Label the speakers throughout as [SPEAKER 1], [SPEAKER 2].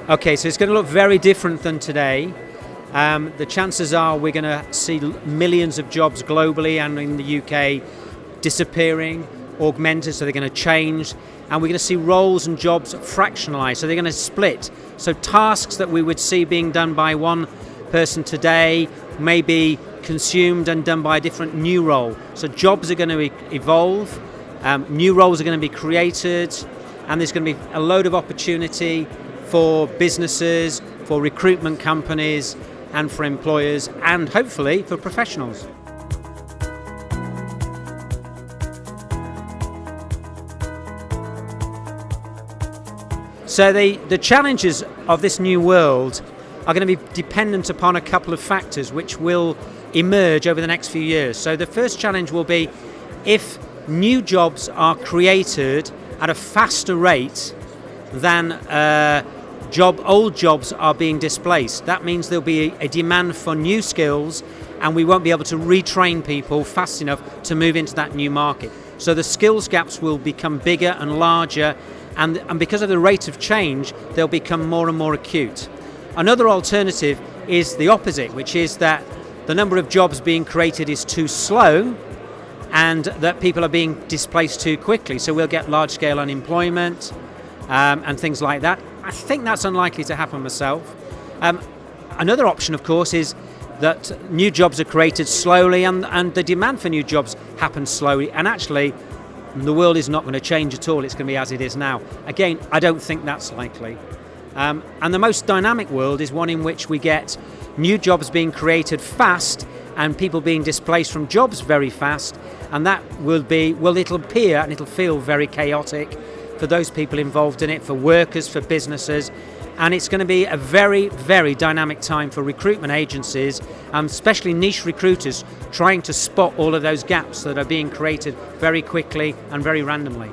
[SPEAKER 1] Okay, so it's going to look very different than today. The chances are we're going to see millions of jobs globally and in the UK disappearing, augmented, so they're going to change, and we're going to see roles and jobs fractionalized, so they're going to split. So tasks that we would see being done by one person today may be consumed and done by a different new role. So jobs are going to evolve, new roles are going to be created, and there's going to be a load of opportunity for businesses, for recruitment companies, and for employers, and hopefully for professionals. So the challenges of this new world are going to be dependent upon a couple of factors which will emerge over the next few years. So the first challenge will be if new jobs are created at a faster rate than old jobs are being displaced. That means there'll be a demand for new skills, and we won't be able to retrain people fast enough to move into that new market. So the skills gaps will become bigger and larger, and because of the rate of change, they'll become more and more acute. Another alternative is the opposite, which is that the number of jobs being created is too slow and that people are being displaced too quickly. So we'll get large-scale unemployment and things like that. I think that's unlikely to happen myself. Another option, of course, is that new jobs are created slowly and the demand for new jobs happens slowly, and actually the world is not going to change at all. It's going to be as it is now. Again, I don't think that's likely. And the most dynamic world is one in which we get new jobs being created fast and people being displaced from jobs very fast, and that will be, well, it'll appear and it'll feel very chaotic for those people involved in it, for workers, for businesses, and it's going to be a very, very dynamic time for recruitment agencies, especially niche recruiters, trying to spot all of those gaps that are being created very quickly and very randomly.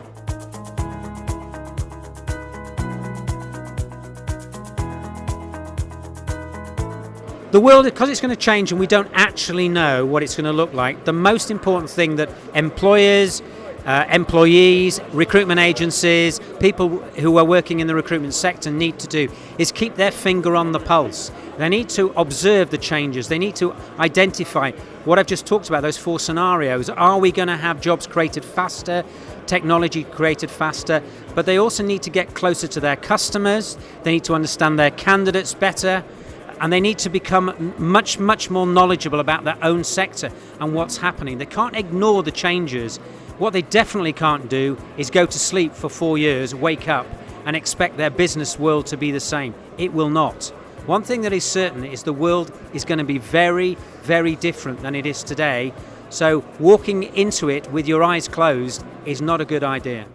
[SPEAKER 1] The world, because it's going to change and we don't actually know what it's going to look like, the most important thing that employers, employees, recruitment agencies, people who are working in the recruitment sector need to do is keep their finger on the pulse. They need to observe the changes. They need to identify what I've just talked about, those four scenarios. Are we going to have jobs created faster, technology created faster? But they also need to get closer to their customers. They need to understand their candidates better. And they need to become much, much more knowledgeable about their own sector and what's happening. They can't ignore the changes. What they definitely can't do is go to sleep for 4 years, wake up, and expect their business world to be the same. It will not. One thing that is certain is the world is going to be very, very different than it is today. So walking into it with your eyes closed is not a good idea.